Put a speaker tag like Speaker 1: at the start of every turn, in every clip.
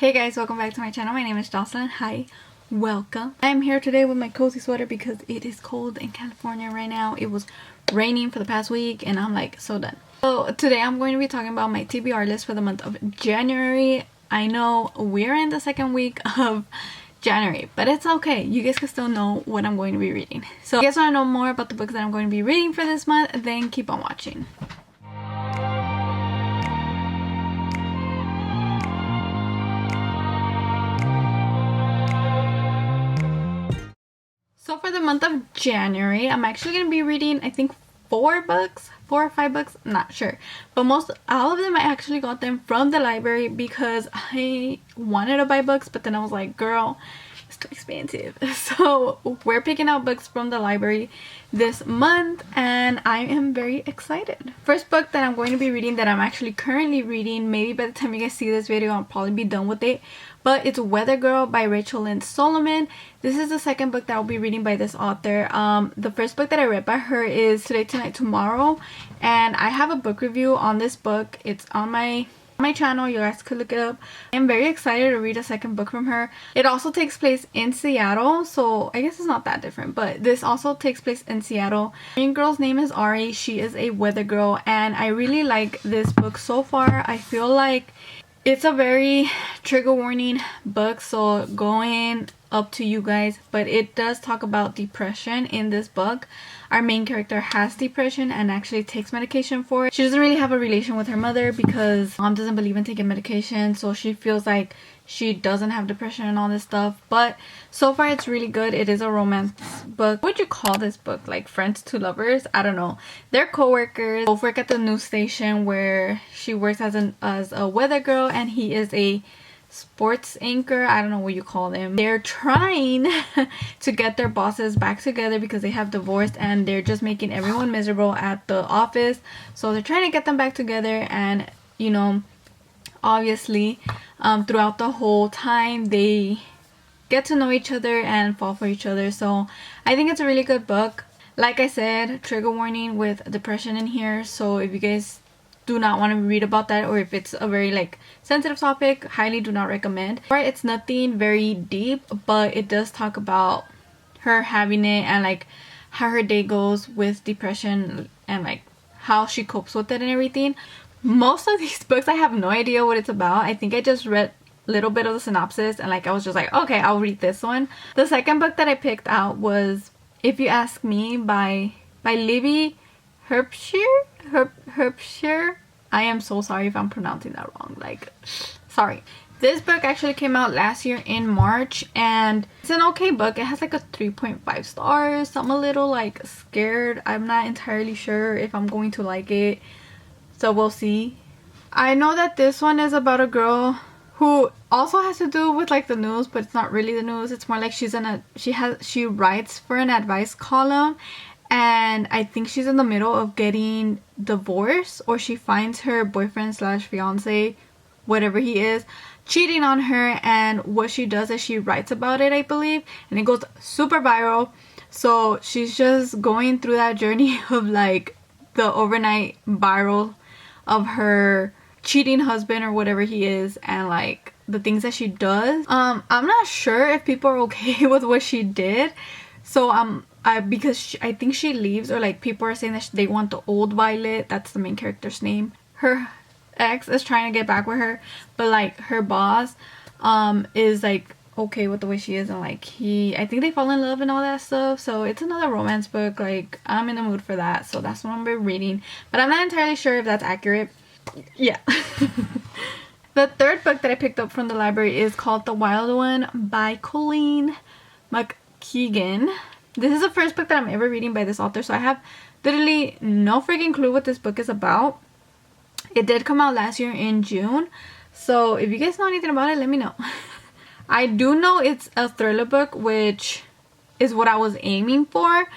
Speaker 1: Hey guys, welcome back to my channel. My name is Jocelyn. Hi, welcome. I'm here today with my cozy sweater because it is cold in California right now. It was raining for the past week and I'm like so done. So today I'm going to be talking about my TBR list for the month of January. I know we're in the second week of January, but it's okay. You guys can still know what I'm going to be reading. So if you guys want to know more about the books that I'm going to be reading for this month, then keep on watching. So for the month of January, I'm actually going to be reading, I think, 4 or 5 books, not sure. But all of them, I actually got them from the library because I wanted to buy books, but then I was like, girl, it's too expensive. So we're picking out books from the library this month and I am very excited. First book that I'm going to be reading, that I'm actually currently reading, maybe by the time you guys see this video, I'll probably be done with it. But it's Weather Girl by Rachel Lynn Solomon. This is the second book that I'll be reading by this author. The first book that I read by her is Today, Tonight, Tomorrow. And I have a book review on this book. It's on my channel. You guys could look it up. I'm very excited to read a second book from her. It also takes place in Seattle. So I guess it's not that different. But this also takes place in Seattle. The main girl's name is Ari. She is a weather girl. And I really like this book so far. I feel like it's a very trigger warning book, so going up to you guys, but it does talk about depression in this book. Our main character has depression and actually takes medication for it. She doesn't really have a relation with her mother because mom doesn't believe in taking medication, so she feels like she doesn't have depression and all this stuff. But so far it's really good. It is a romance book. What would you call this book? Like friends to lovers? I don't know. They're co-workers. Both work at the news station where she works as a weather girl and he is a sports anchor. I don't know what you call them. They're trying to get their bosses back together because they have divorced and they're just making everyone miserable at the office. So they're trying to get them back together, and you know, obviously throughout the whole time they get to know each other and fall for each other. So I think it's a really good book. Like I said, trigger warning with depression in here, so if you guys do not want to read about that, or if it's a very like sensitive topic, highly do not recommend. Right, it's nothing very deep, but it does talk about her having it and like how her day goes with depression and like how she copes with it and everything. Most of these books I have no idea what it's about. I think I just read a little bit of the synopsis and like I was just like, okay, I'll read this one. The second book that I picked out was If You Ask Me by Libby Herbshire. I am so sorry if I'm pronouncing that wrong, like sorry. This book actually came out last year in March and it's an okay book. It has like a 3.5 stars. I'm a little like scared. I'm not entirely sure if I'm going to like it, so we'll see. I know that this one is about a girl who also has to do with like the news, but it's not really the news. It's more like she writes for an advice column, and I think she's in the middle of getting divorced, or she finds her boyfriend slash fiance, whatever he is, cheating on her, and what she does is she writes about it, I believe, and it goes super viral. So she's just going through that journey of like the overnight viral of her cheating husband or whatever he is, and like the things that she does. I'm not sure if people are okay with what she did, so because I think she leaves, or like people are saying that they want the old Violet, that's the main character's name. Her ex is trying to get back with her, but like her boss is like okay with the way she is, and like I think they fall in love and all that stuff. So it's another romance book. Like I'm in the mood for that, so that's what I'm reading, but I'm not entirely sure if that's accurate. Yeah. The third book that I picked up from the library is called The Wild One by Colleen McKeegan. This is the first book that I'm ever reading by this author, so I have literally no freaking clue what this book is about. It did come out last year in June, so if you guys know anything about it, let me know. I do know it's a thriller book, which is what I was aiming for.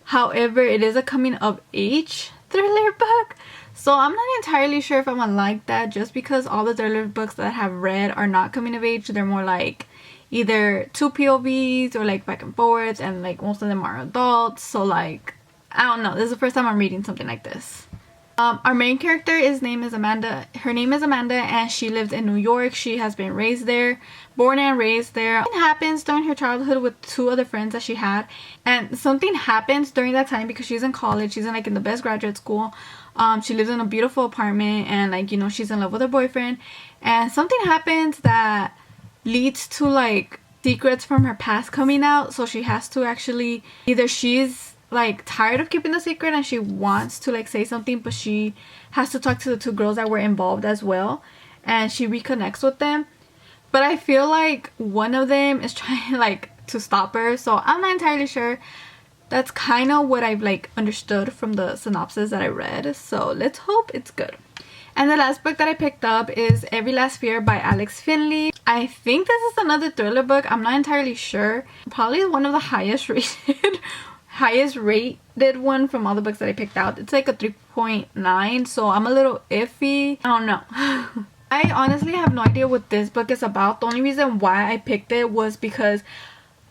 Speaker 1: However, it is a coming of age thriller book, so I'm not entirely sure if I'm gonna like that, just because all the thriller books that I have read are not coming of age. They're more like either two POVs or like back and forth, and like most of them are adults. So like I don't know, this is the first time I'm reading something like this. Our main character name is Amanda. Her name is Amanda, and she lives in New York. She has been raised there, born and raised there. Something happens during her childhood with two other friends that she had, and something happens during that time because she's in college. She's in like in the best graduate school. She lives in a beautiful apartment, and like, you know, she's in love with her boyfriend, and something happens that leads to like secrets from her past coming out. So she has to actually, either she's like tired of keeping the secret and she wants to like say something, but she has to talk to the two girls that were involved as well, and she reconnects with them. But I feel like one of them is trying like to stop her, so I'm not entirely sure. That's kind of what I've like understood from the synopsis that I read, so let's hope it's good. And the last book that I picked up is Every Last Fear by Alex Finley. I think this is another thriller book. I'm not entirely sure. Probably one of the highest rated one from all the books that I picked out. It's like a 3.9, so I'm a little iffy. I don't know. I honestly have no idea what this book is about. The only reason why I picked it was because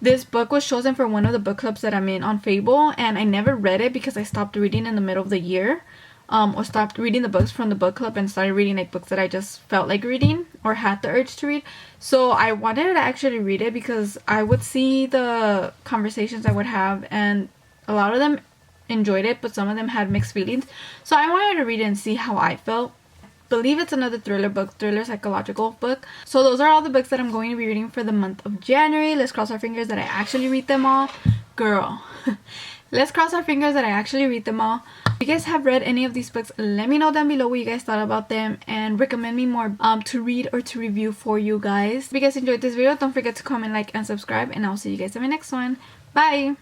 Speaker 1: this book was chosen for one of the book clubs that I'm in on Fable, and I never read it because I stopped reading in the middle of the year. Or stopped reading the books from the book club and started reading like books that I just felt like reading or had the urge to read. So I wanted to actually read it because I would see the conversations I would have, and a lot of them enjoyed it, but some of them had mixed feelings. So I wanted to read it and see how I felt. I believe it's another thriller book, thriller psychological book. So those are all the books that I'm going to be reading for the month of January. Let's cross our fingers that I actually read them all. Girl. Let's cross our fingers that I actually read them all. If you guys have read any of these books, let me know down below what you guys thought about them, and recommend me more to read or to review for you guys. If you guys enjoyed this video, don't forget to comment, like, and subscribe, and I'll see you guys in my next one. Bye!